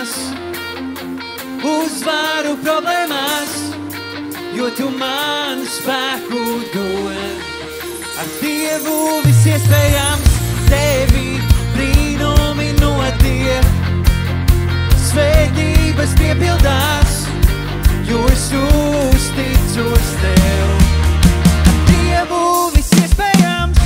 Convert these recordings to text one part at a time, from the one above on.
problēmās, uzvaru problēmās, jo tu man spēku dod. Ar Dievu viss iespējams, tevi brīnumi notiek, svētības piepildās, jo es uzticos tev. Ar Dievu viss iespējams.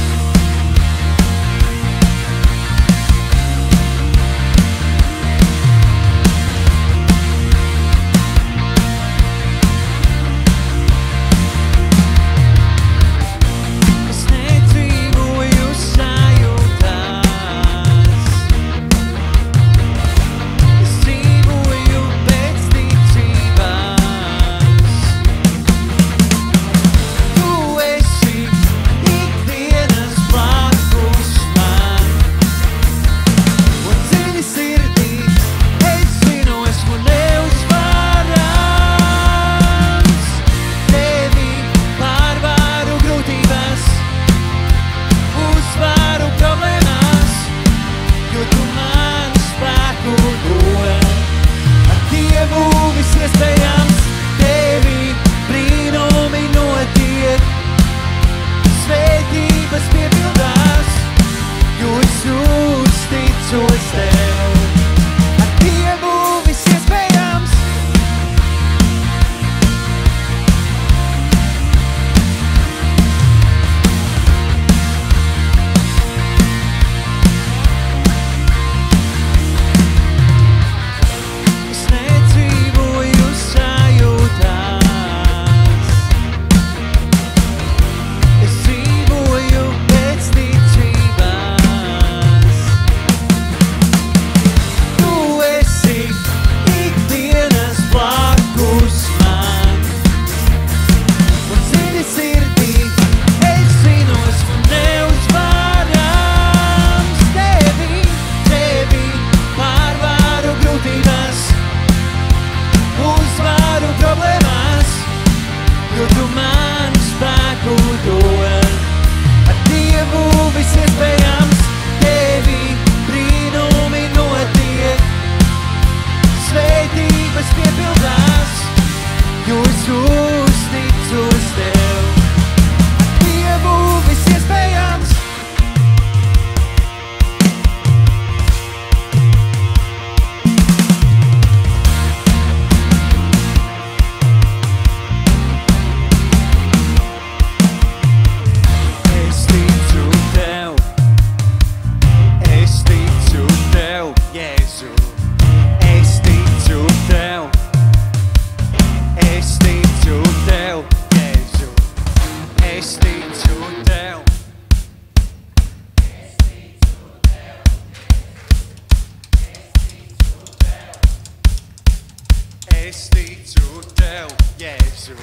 Es ticu tev, Jēzu.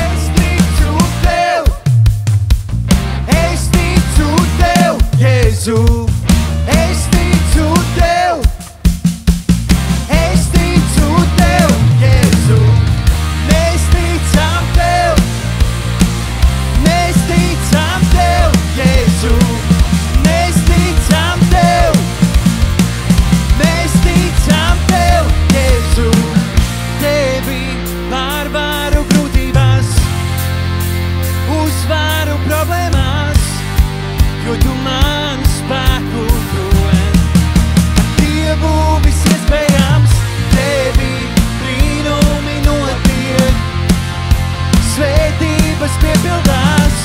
Es ticu tev. Es ticu tev, Jēzu. Es ticu tev. Es ticu tev, Jēzu. Mēs ticam tev. Mēs ticam tev, Jēzu. Mēs ticam tev. Mēs ticam tev, Jēzu. Tevi pārvaru grūtībās, uzvaru problēmās, jo tu man spēku dod. Ar Dievu viss iespējams, tevi brīnumi notiek, svētības piepildās,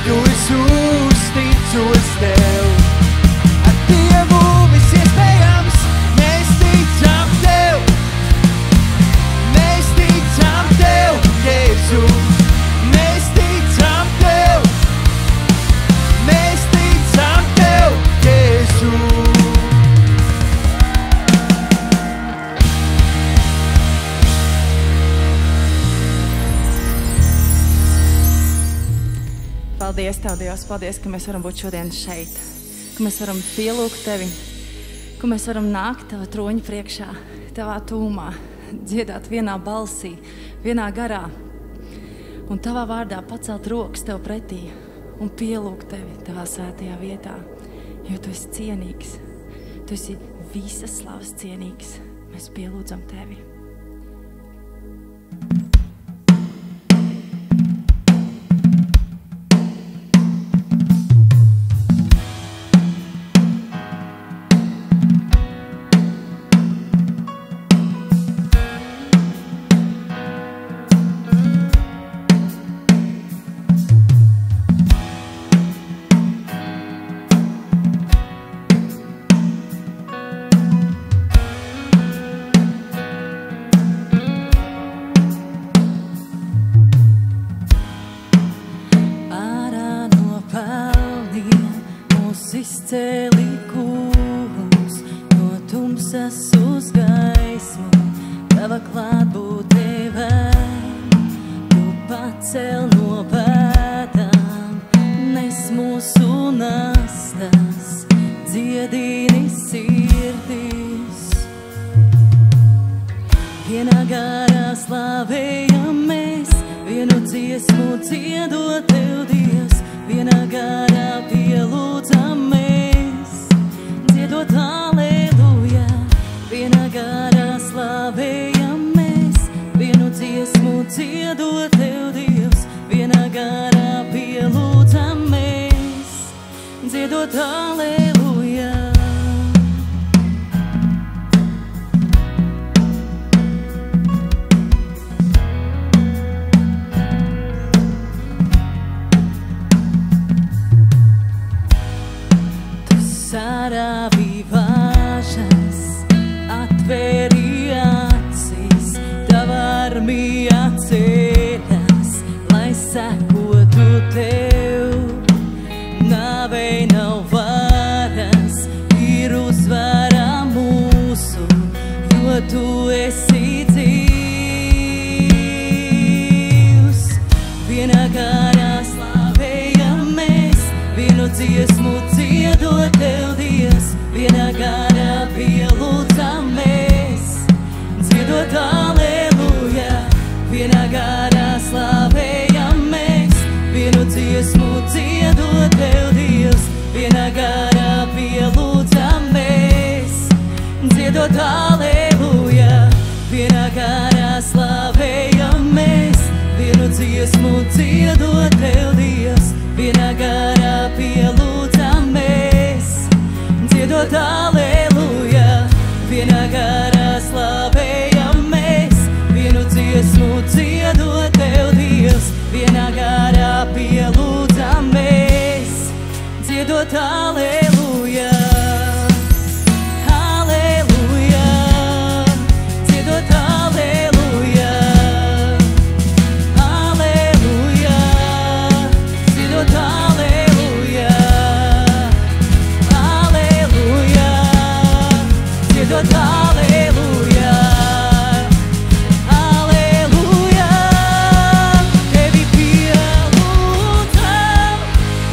jo es uzticos tev. Ar Dievu viss iespējams, mēs ticam tev. Mēs ticam tev, Jēzu. Mēs ticam tev. Mēs ticam tev, Jēzu. Paldies Tev, Dievs, paldies, ka mēs varam būt šodien šeit, ka mēs varam pielūgt Tevi, ka mēs varam nākt Tava troņa priekšā, Tavā tūmā, dziedāt vienā balsī, vienā garā un Tavā vārdā pacelt rokas Tev pretī un pielūgt Tevi Tavā svētajā vietā, jo Tu esi cienīgs, Tu esi visas slavas cienīgs. Mēs pielūdzam Tevi. Izcēli kungs no tumsas uz gaismu, Tava klātbūtne vēl. Tu pacel no bēdām, nes mūsu nastas, dziedini sirdis. Vienā garā slavējam mēs, vienu dziesmu dziedot Tev, Dievs, vienā garā pielūdzam mēs, dziedot halleluja. Vienā garā slavējam mēs, vienu dziesmu dziedot Tev, Dievs, vienā garā pielūdzam mēs, dziedot halleluja. Sarāvi vāžas, atvēri acis, Tava armija ceļas, lai sekotu Tev. Nāvei nav varas, ir uzvara mūsu, jo Tu esi dzīvs. Vienā garā slavējam mēs, vienu dziesmu dziedot Tev, Dievs, vienā garā pielūdzam mēs, dziedot halleluja. Vienā garā slavējam mēs, vienu dziesmu dziedot Tev, Dievs, vienā garā pielūdzam mēs, dziedot halleluja. Vienā garā slavējam mēs, vienu dziesmu dziedot Tev, Dievs, vienā garā pielūdzam mēs, dziedot halleluja. Vienā garā slavējam mēs, vienu dziesmu dziedot Tev, Dievs, vienā garā pielūdzam mēs, dziedot halleluja. Halleluja, dziedot halleluja. Halleluja, dziedot halleluja. Halleluja, dziedot halleluja. Halleluja, Tevi pielūdzam,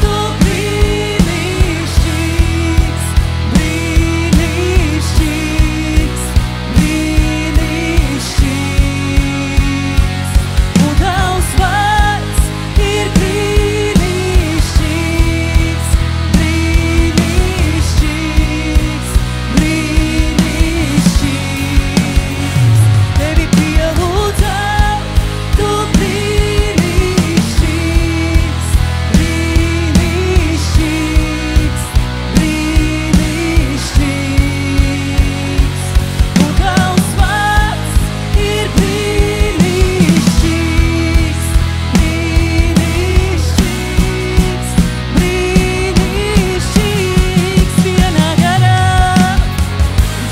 Tu brīnišķīgs, brīnišķīgs, brīnišķīgs. Un Tavs vārds ir brīnišķīgs, brīnišķīgs, brīnišķīgs. Tevi pielūdzam, Tu brīnišķīgs, brīnišķīgs, brīnišķīgs. Un Tavs vārds ir brīnišķīgs, brīnišķīgs, brīnišķīgs.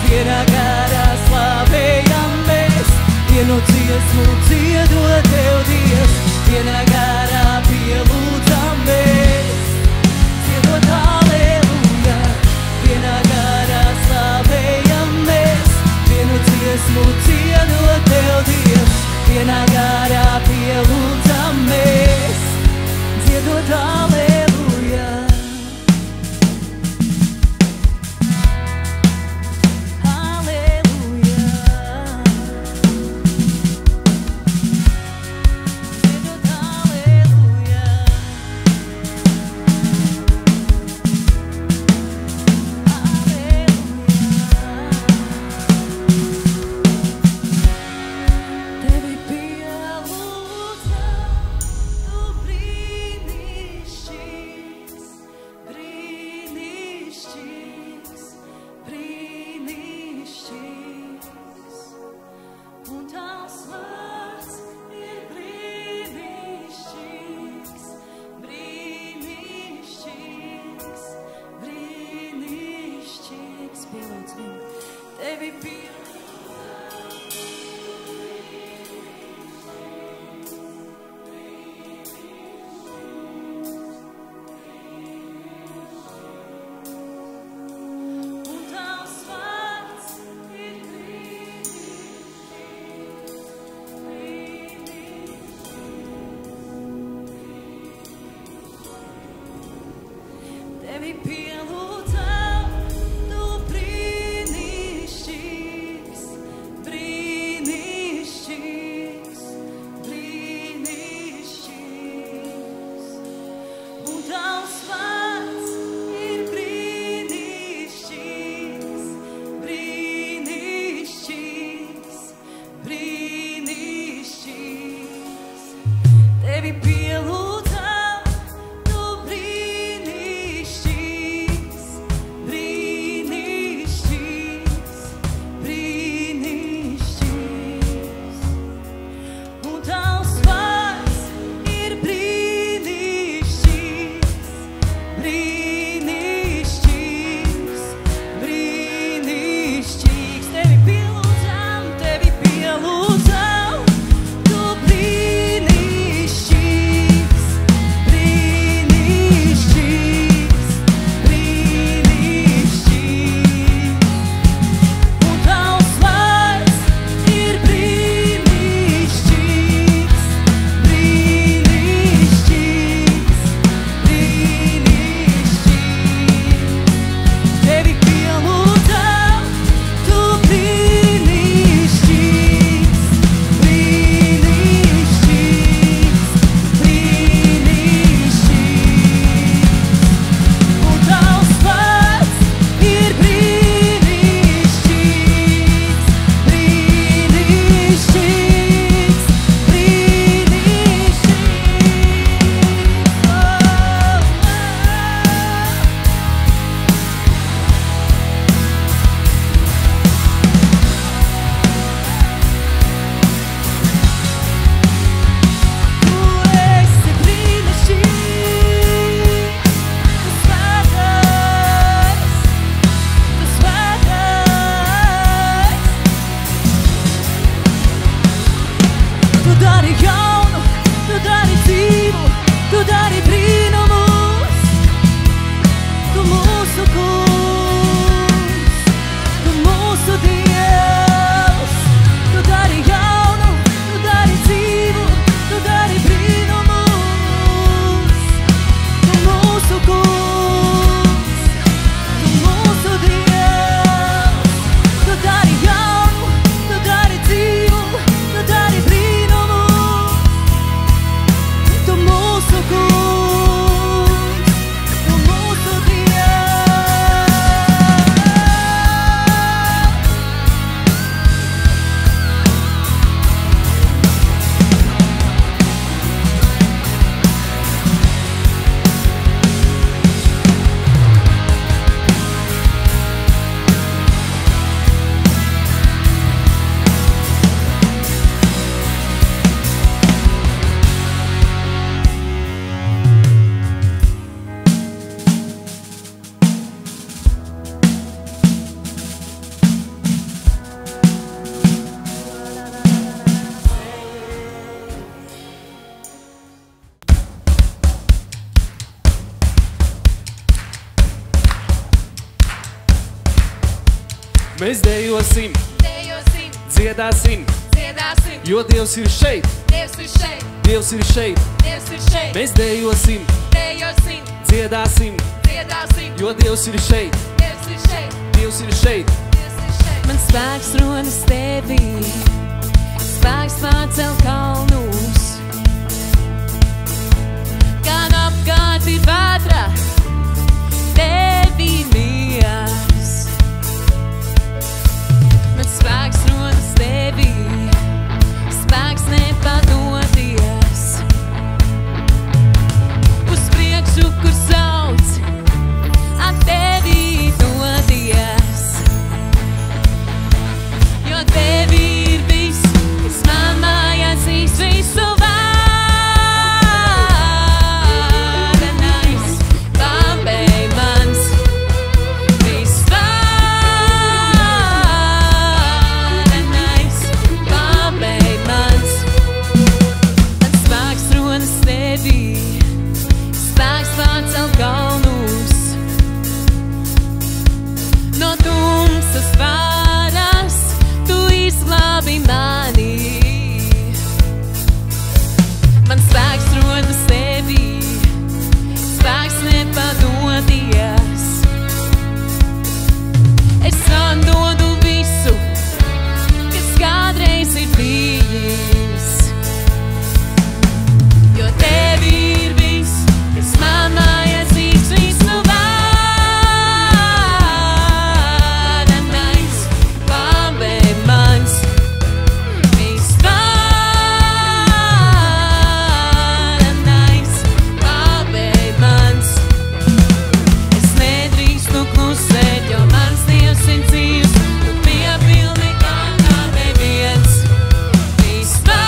Vienā garā slavējam mēs, vienu dziesmu dziedot Tev, Dievs, vienā garā pielūdzam mēs, dziedot halleluja. Vienā garā slavējam mēs, vienu dziesmu dziedot Tev, Dievs, vienā garā pielūdzam mēs, dziedot halleluja. Halleluja, dziedot halleluja. Halleluja. Mēs dejosim, dejosim, dziedāsim, dziedāsim, jo Dievs ir šeit, Dievs ir šeit, Dievs ir šeit. Dievs ir šeit, Mēs dejosim, dejosim, dziedāsim, dziedāsim, jo Dievs ir šeit, Dievs ir šeit, Dievs ir šeit. Dievs ir šeit. Man spēks rodas tevī, spēks pārcel kalnus. Gan apkārt ir vētra, tevī mijas. Man spēks rodas tevī, spēks nepadoties. Uz priekšu, kur sauc, at tevī doties. Jo tevī ir viss, kas man mājās visu varenais. Bambei mans, viss varenais. Bambei mans, man spēks rodas tevī, spēks pārcel kalnus. No tumsas varas tu izglābi mani. Man spēks rodas tevī, spēks nepadoties. Es atdodu visu, kas kādreiz ir bijis. Jo tevī ir viss, kas man mājās visu varenais. Bambei mans, viss varenais. Bambei mans, es nedrīkstu klusēt, jo mans Dievs ir dzīvs, tu piepildi tā kā neviens. Viss varenais.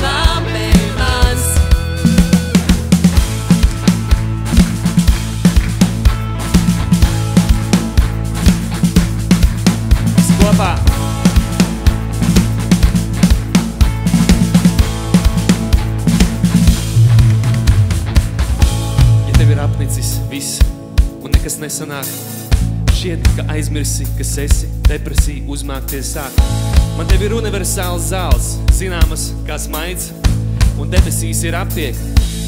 Bambei mans. Visi kopā. Ja tev ir apnicis viss un nekas nesanāk, šķiet, ka aizmirsi, kas esi, depresija uzmākties sāk. Man tev ir universāls zāles, zināmas kā smaids, un debesīs ir aptiek,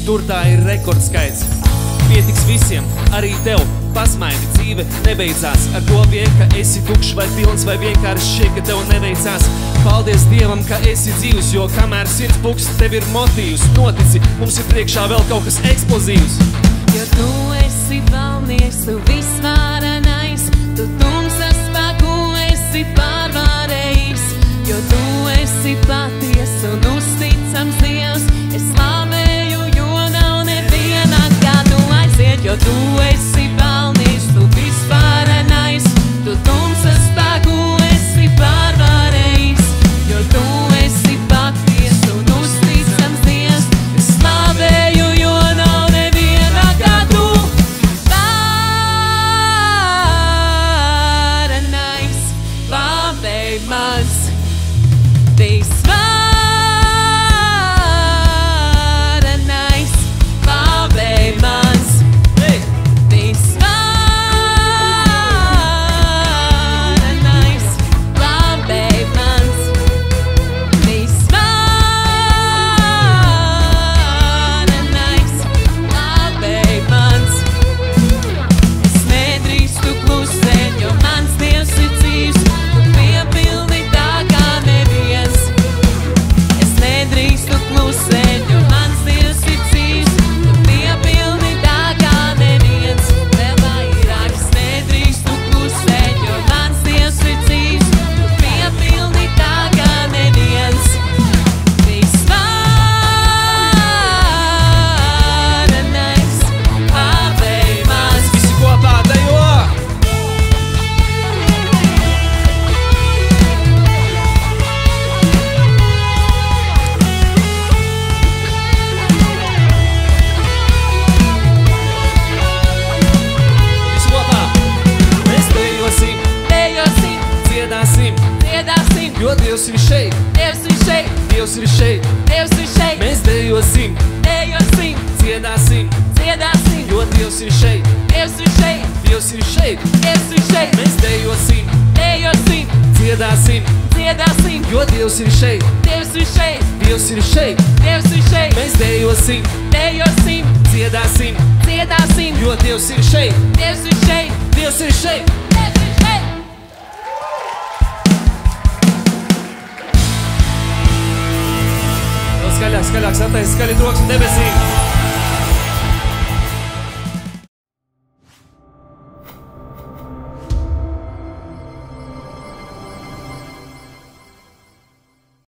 tur tā ir rekordskaits. Pietiks visiem, arī tev, pasmaidi, dzīve nebeidzās ar to vien, ka esi tukšs vai pilns, vai vienkārši šķiet, ka tev neveicās. Paldies Dievam, ka esi dzīvs, jo kamēr sirds pukst, tev ir motīvs. Notici, mums ir priekšā vēl kaut kas eksplozīvs. Jo tu esi valnieks, tu visvarenais, tu tumsas spēku esi pārvarējis. Jo tu esi paties un uzticams Dievs, es slavēju, jo nav neviena, kā tu aiziet. Jo tu esi valnieks, tu visvarenais, tu tumsas spēku esi pārvarējis. Jo tu esi paties un uzticams Dievs, es slavēju, jo nav neviena, kā tu. Varenais, Bambei mans, viss varenais. Bambei mans, viss varenais. Bambei mans, viss varenais. Bambei mans, es nedrīkstu klusēt, jo mans Dievs ir dzīvs, tu piepildi tā kā neviens. Es nedrīkstu klusēt, jo mans Dievs ir dzīvs, tu piepildi tā kā neviens. Vēl vairāk es nedrīkstu klusēt, jo mans Dievs ir dzīvs, tu piepildi tā kā neviens. Viss varenais, Bambei mans. Visi kopā dejo! Visi kopā! Mēs dejosim, Dejosim, dziedāsim, dziedāsim, jo Dievs ir šeit, Dievs ir šeit, Dievs ir šeit. Dievs ir šeit. Mēs dejosim, Dejosim, dziedāsim, dziedāsim, jo Dievs ir šeit, Dievs ir šeit, Dievs ir šeit, Dievs ir šeit, mēs dejosim, dejosim, dziedāsim, dziedāsim, jo Dievs ir šeit, Dievs ir šeit, Dievs ir šeit, Dievs ir šeit, mēs dejosim, dejosim, dziedāsim, dziedāsim, jo Dievs ir šeit, Dievs ir šeit, Dievs ir šeit. Dievs ir šeit. Vēl skaļāk, skaļāk, sataisi skaļi troksni debesīm.